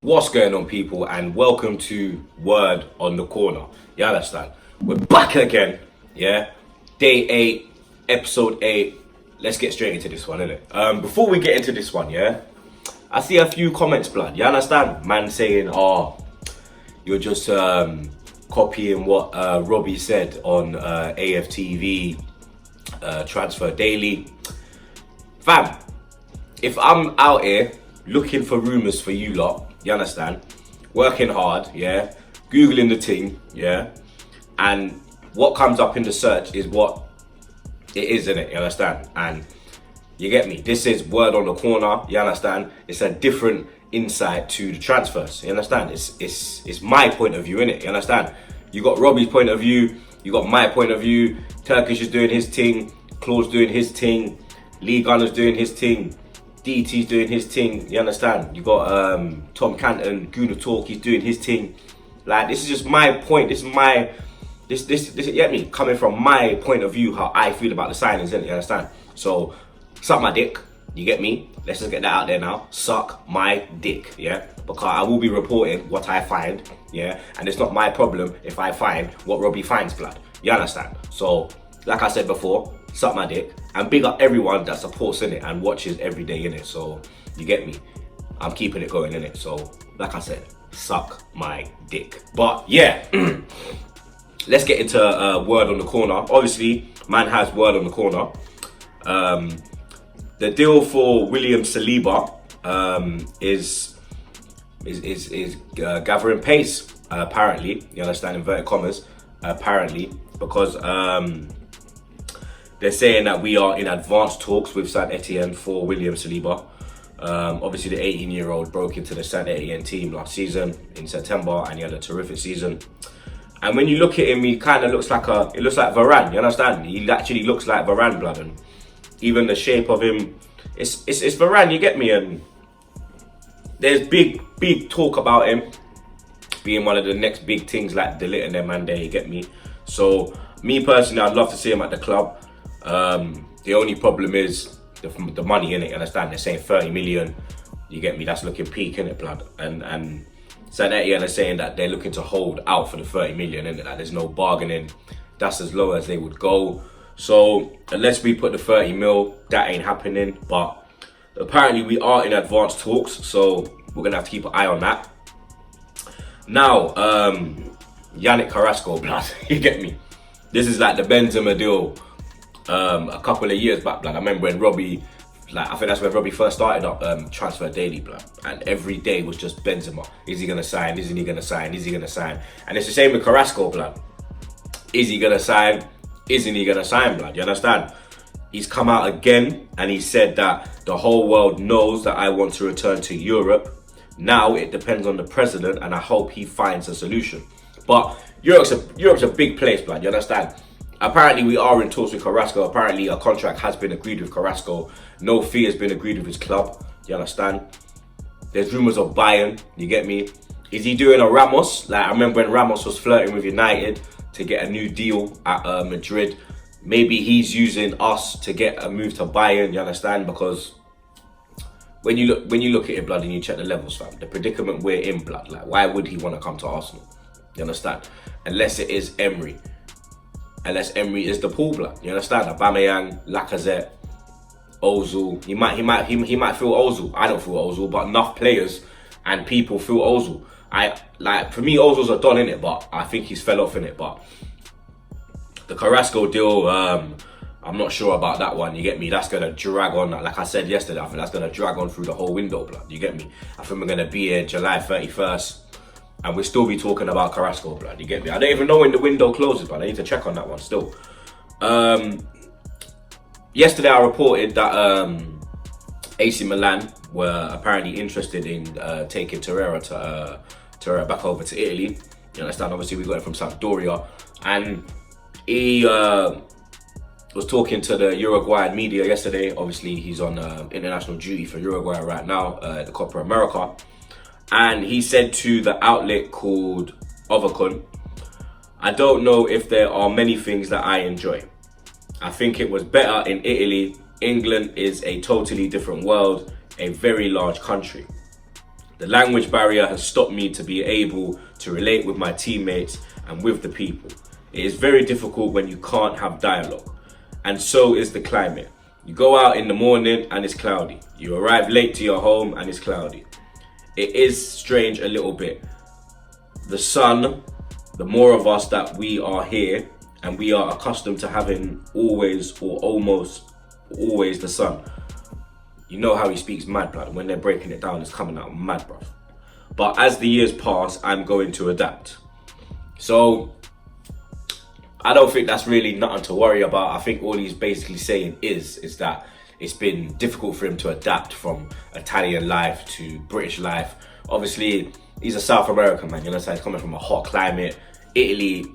What's going on, people, and welcome to Word on the Corner. You understand? We're back again, yeah? Day 8, episode 8. Let's get straight into this one, innit? Before we get into this one, yeah? I see a few comments, blood. You understand? Man saying, oh, you're just copying what Robbie said on A.F.C, Transfer Daily. Fam, if I'm out here looking for rumours for you lot, you understand, working hard, yeah, googling the thing, yeah, and what comes up in the search is what it is, innit? You understand? And you get me? This is Word on the Corner, you understand? It's a different insight to the transfers, you understand? It's my point of view, innit? You understand? You got Robbie's point of view, you got my point of view, Turkish is doing his thing, Claude's doing his thing, Lee Gunner's doing his thing, DT's doing his thing, you understand? You got Tom Canton, Guna Talk, he's doing his thing. Like, this is just my point, this you get me? Coming from my point of view, how I feel about the signings, innit? You understand? So, suck my dick, you get me? Let's just get that out there now. Suck my dick, yeah? Because I will be reporting what I find, yeah? And it's not my problem if I find what Robbie finds, blood. You understand? So, like I said before, suck my dick, and big up everyone that supports in it and watches every day in it. So you get me, I'm keeping it going in it. So like I said, suck my dick. But yeah, let's get into Word on the Corner. Obviously, man has Word on the Corner. The deal for William Saliba is gathering pace, apparently. You understand, inverted commas, apparently, because they're saying that we are in advanced talks with Saint Etienne for William Saliba. Obviously, the 18-year-old broke into the Saint Etienne team last season in September, and he had a terrific season. And when you look at him, he kind of looks like Varane. You understand? He actually looks like Varane, blood, and even the shape of him, it's Varane. You get me? And there's big talk about him being one of the next big things like Delit and them, and there. You get me? So me personally, I'd love to see him at the club. The only problem is the money, innit? You understand? They're saying 30 million. You get me? That's looking peak, innit, blood? And Saint Etienne are saying that they're looking to hold out for the 30 million, innit? Like, there's no bargaining. That's as low as they would go. So unless we put the 30 mil, that ain't happening. But apparently we are in advanced talks, so we're gonna have to keep an eye on that. Now, Yannick Carrasco, blood. You get me? This is like the Benzema deal. A couple of years back, blood. I remember when Robbie, I think that's when Robbie first started up Transfer Daily, blood. And every day was just Benzema. Is he gonna sign? Isn't he gonna sign? Is he gonna sign? And it's the same with Carrasco, blood. Is he gonna sign? Isn't he gonna sign, blood? You understand? He's come out again and he said that the whole world knows that I want to return to Europe. Now it depends on the president, and I hope he finds a solution. But Europe's a big place, blood. You understand? Apparently, we are in talks with Carrasco. Apparently, a contract has been agreed with Carrasco. No fee has been agreed with his club. You understand? There's rumours of Bayern. You get me? Is he doing a Ramos? Like, I remember when Ramos was flirting with United to get a new deal at Madrid. Maybe he's using us to get a move to Bayern. You understand? Because when you look at it, blood, and you check the levels, fam, the predicament we're in, blood. Like, why would he want to come to Arsenal? You understand? Unless it is Emery. Unless Emery is the pool, blood. You understand? Aubameyang, Lacazette, Ozil. He might feel Ozil. I don't feel Ozil, but enough players and people feel Ozil. For me, Ozil's a don in it, but I think he's fell off in it. But the Carrasco deal, I'm not sure about that one. You get me? That's gonna drag on. Like I said yesterday, I think that's gonna drag on through the whole window, blood. You get me? I think we're gonna be here July 31st. And we'll still be talking about Carrasco, blood. You get me? I don't even know when the window closes, but I need to check on that one still. Yesterday I reported that AC Milan were apparently interested in taking Torreira back over to Italy. You understand? Obviously, we got it from Sampdoria, and he was talking to the Uruguayan media yesterday. Obviously, he's on international duty for Uruguay right now at the Copa America. And he said to the outlet called Ovacon, I don't know if there are many things that I enjoy. I think it was better in Italy. England is a totally different world, a very large country. The language barrier has stopped me to be able to relate with my teammates and with the people. It is very difficult when you can't have dialogue. And so is the climate. You go out in the morning and it's cloudy. You arrive late to your home and it's cloudy. It is strange a little bit. The sun, the more of us that we are here, and we are accustomed to having always or almost always the sun. You know how he speaks mad, blood. When they're breaking it down, it's coming out mad, bruv. But as the years pass, I'm going to adapt. So I don't think that's really nothing to worry about. I think all he's basically saying is that it's been difficult for him to adapt from Italian life to British life. Obviously, he's a South American man, you understand? He's coming from a hot climate. Italy,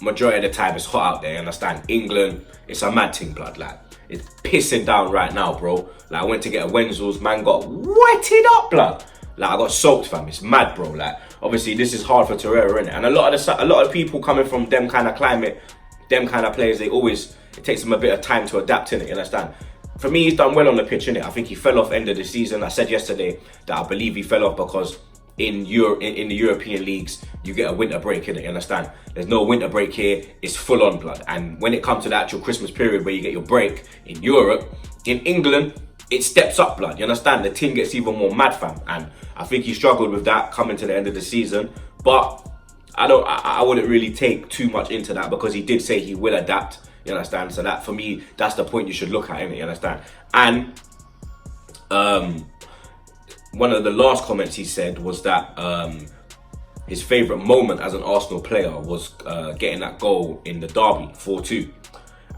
majority of the time it's hot out there, you understand? England, it's a mad thing, blood. Like, it's pissing down right now, bro. Like, I went to get a Wenzel's, man got wetted up, blood. Like, I got soaked, fam. It's mad, bro. Like, obviously, this is hard for Torreira, innit? And a lot of people coming from them kind of climate, them kind of players, it takes them a bit of time to adapt, innit? You understand? For me, he's done well on the pitch, innit? I think he fell off end of the season. I said yesterday that I believe he fell off because in the European leagues, you get a winter break, innit? You understand? There's no winter break here. It's full on, blood. And when it comes to the actual Christmas period where you get your break in Europe, in England, it steps up, blood. You understand? The team gets even more mad, fam. And I think he struggled with that coming to the end of the season. But I wouldn't really take too much into that because he did say he will adapt. You understand? So that, for me, that's the point you should look at, innit? You understand? And one of the last comments he said was that his favourite moment as an Arsenal player was getting that goal in the derby, 4-2.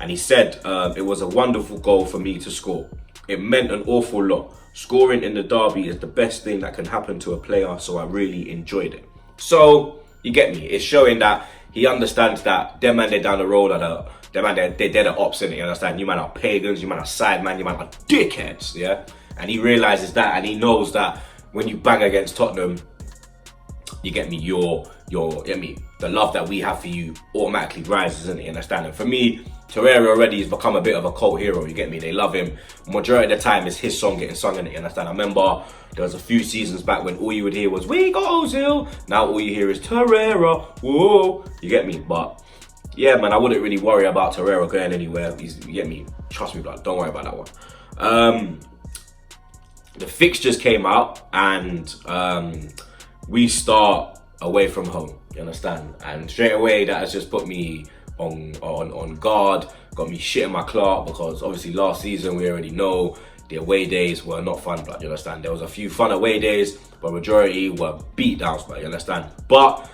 And he said, it was a wonderful goal for me to score. It meant an awful lot. Scoring in the derby is the best thing that can happen to a player, so I really enjoyed it. So, you get me? It's showing that he understands that them man, they down the road are they're the ops, innit? You understand? You man are pagans, you man are side man, you man are dickheads, yeah? And he realises that, and he knows that when you bang against Tottenham, you get me, you get me, the love that we have for you automatically rises, isn't it? You understand? And for me, Torreira already has become a bit of a cult hero, you get me? They love him. Majority of the time, it's his song getting sung, in it. You understand? I remember there was a few seasons back when all you would hear was, "We got Ozil." Now all you hear is Torreira. Whoa, you get me? But yeah, man, I wouldn't really worry about Torreira going anywhere. You get me? Trust me, blood. Don't worry about that one. The fixtures came out, and we start away from home. You understand? And straight away, that has just put me on guard, got me shit in my clock, because obviously last season we already know the away days were not fun, but you understand? There was a few fun away days, but majority were beat downs, but you understand? But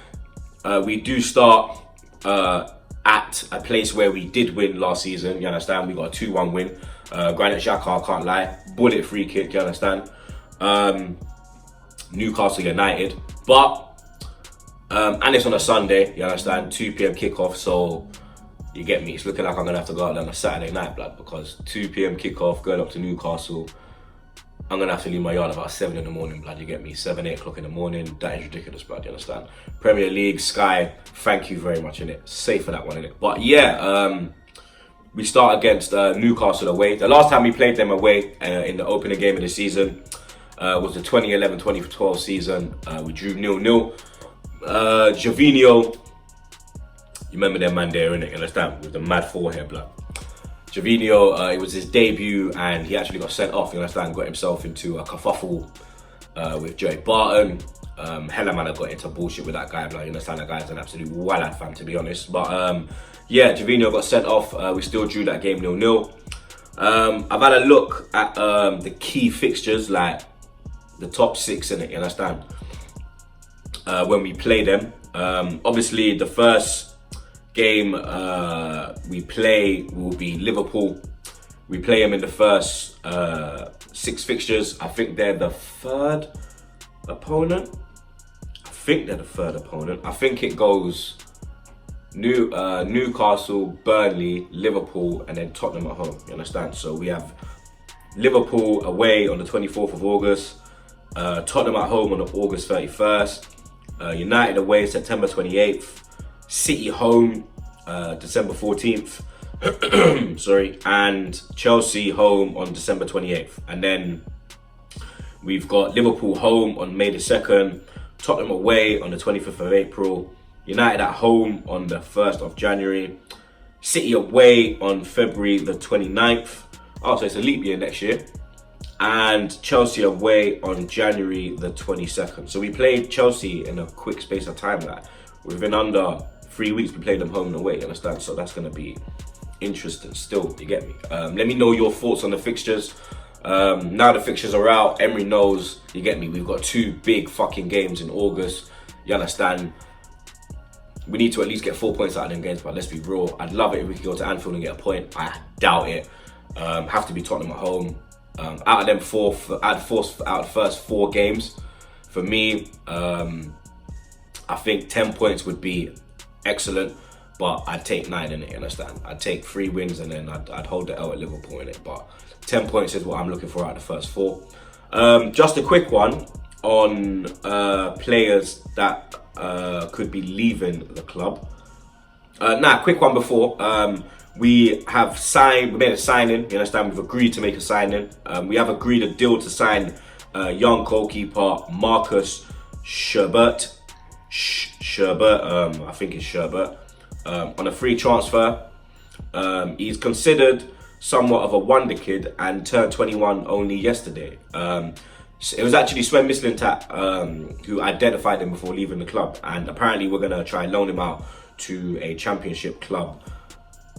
we do start at a place where we did win last season, you understand? We got a 2-1 win. Granit Xhaka, I can't lie, bullet free kick, you understand? Newcastle United, but and it's on a Sunday, you understand? 2 p.m. kickoff, so you get me. It's looking like I'm gonna have to go out on a Saturday night, blood, because 2 p.m. kickoff, going up to Newcastle, I'm gonna have to leave my yard about 7 in the morning, blood. You get me? 7, 8 o'clock in the morning. That is ridiculous, blood. You understand? Premier League, Sky, thank you very much, innit? Safe for that one, innit? But yeah, we start against Newcastle away. The last time we played them away in the opening game of the season was the 2011-2012 season. We drew 0-0. Javinho, you remember that man there, innit? You understand? With the mad forehead, blood. Javinho, it was his debut, and he actually got sent off, you understand? Got himself into a kerfuffle with Joey Barton. Hella man, I got into bullshit with that guy, blood. You understand? That guy's an absolute wallad fan, to be honest. But yeah, Javinho got sent off. We still drew that game 0-0. I've had a look at the key fixtures, like the top 6 in it, you understand? When we play them. Obviously, the first game we play will be Liverpool. We play them in the first 6 fixtures. I think they're the third opponent. I think it goes Newcastle, Burnley, Liverpool, and then Tottenham at home. You understand? So we have Liverpool away on the 24th of August, Tottenham at home on August 31st, United away September 28th, City home December 14th, sorry, and Chelsea home on December 28th. And then We've got Liverpool home on May the 2nd, Tottenham away on the 25th of April, United at home on the 1st of January, City away on February the 29th. Oh, so it's a leap year next year. And Chelsea away on January the 22nd. So we played Chelsea in a quick space of time. Like, within under 3 weeks, we played them home and away, you understand? So that's going to be interesting still, you get me? Let me know your thoughts on the fixtures. Now the fixtures are out, Emery knows, you get me? We've got 2 big fucking games in August, you understand? We need to at least get 4 points out of them games, but let's be real. I'd love it if we could go to Anfield and get a point. I doubt it. Have to be Tottenham at home. Out of the first 4 games, for me, I think 10 points would be excellent, but I'd take 9 in it, you understand? I'd take 3 wins and then I'd hold the L at Liverpool in it, but 10 points is what I'm looking for out of the first 4. Just a quick one on players that could be leaving the club. Quick one before. We made a signing, you understand? We've agreed to make a signing. We have agreed a deal to sign young goalkeeper Markus Schubert. I think it's Schubert. On a free transfer. He's considered somewhat of a wonder kid and turned 21 only yesterday. It was actually Sven Mislintat who identified him before leaving the club, and apparently we're going to try and loan him out to a championship club,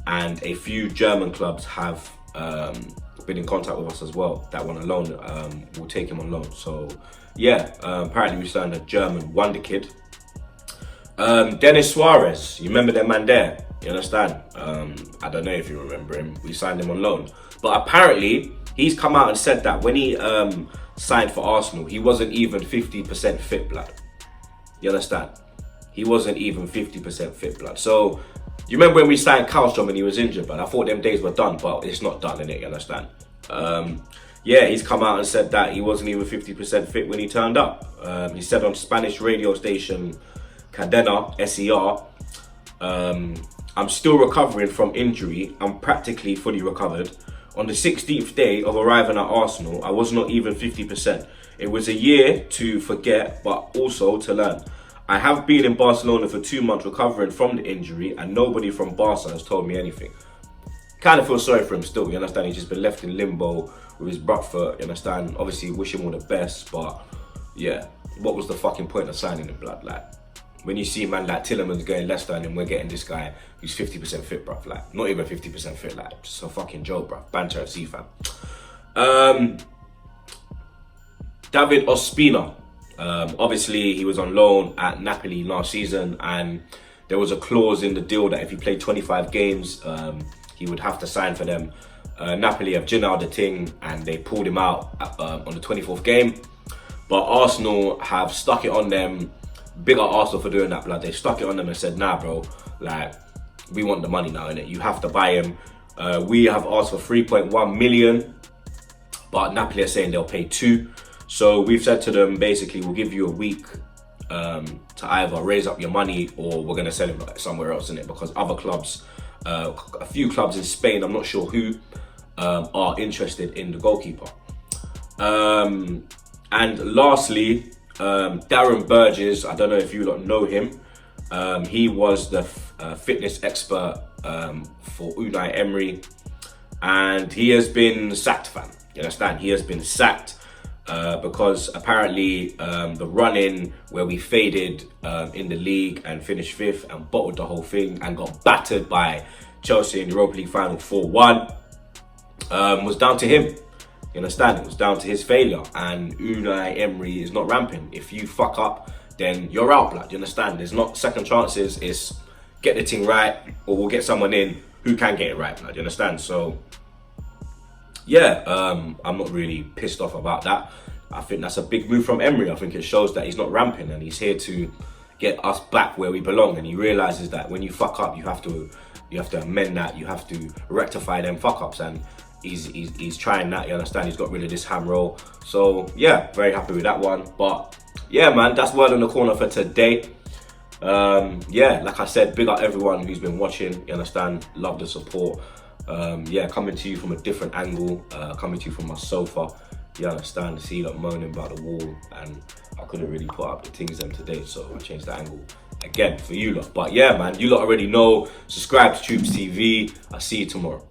and a few German clubs have been in contact with us as well that want to loan. We'll take him on loan. So yeah, apparently we signed a German wonder kid. Dennis Suarez, you remember that man there? You understand? I don't know if you remember him. We signed him on loan. But apparently, he's come out and said that when he signed for Arsenal, he wasn't even 50% fit, blood. You understand? He wasn't even 50% fit, blood. So, you remember when we signed Karlstrom and he was injured, but I thought them days were done, but it's not done, innit? You understand? Yeah, he's come out and said that he wasn't even 50% fit when he turned up. He said on Spanish radio station Cadena, SER, I'm still recovering from injury. I'm practically fully recovered. On the 16th day of arriving at Arsenal, I was not even 50%. It was a year to forget, but also to learn. I have been in Barcelona for 2 months recovering from the injury, and nobody from Barca has told me anything. Kind of feel sorry for him still, you understand? He's just been left in limbo with his butt foot, you understand? Obviously, wish him all the best, but yeah, what was the fucking point of signing him, blood? Like, when you see a man like Tillerman's going Leicester and then we're getting this guy who's 50% fit, bruv. Like, not even 50% fit, like, just a fucking joke, bruv. Banter FC fam. David Ospina. Obviously, he was on loan at Napoli last season, and there was a clause in the deal that if he played 25 games, he would have to sign for them. Napoli have ginned out the thing and they pulled him out on the 24th game. But Arsenal have stuck it on them. Big up Arsenal for doing that, blood. They stuck it on them and said, nah, bro, like, we want the money now, innit? You have to buy him. We have asked for 3.1 million, but Napoli are saying they'll pay 2. So we've said to them, basically, we'll give you a week to either raise up your money or we're going to sell him somewhere else, innit? Because other clubs, a few clubs in Spain, I'm not sure who, are interested in the goalkeeper. And lastly, Darren Burgess, I don't know if you lot know him. He was the fitness expert for Unai Emery, and he has been sacked, fam. You understand? He has been sacked because apparently the run-in where we faded in the league and finished 5th and bottled the whole thing and got battered by Chelsea in the Europa League final 4-1 was down to him. You understand? It was down to his failure, and Unai Emery is not ramping. If you fuck up, then you're out, blood. You understand? There's not second chances. It's get the thing right, or we'll get someone in who can get it right, blood. You understand? So, yeah, I'm not really pissed off about that. I think that's a big move from Emery. I think it shows that he's not ramping and he's here to get us back where we belong. And he realizes that when you fuck up, you have to amend that. You have to rectify them fuck ups, and he's trying that. You understand? He's got rid of this ham roll. So yeah, very happy with that one. But yeah, man, that's word on the corner for today. Yeah, like I said, big up everyone who's been watching. You understand? Love the support. Yeah, coming to you from a different angle, coming to you from my sofa you understand, see you lot moaning about the wall, and I couldn't really put up the things them today, so I changed the angle again for you lot. But yeah, man, you lot already know. Subscribe to TroopzTV. I'll see you tomorrow.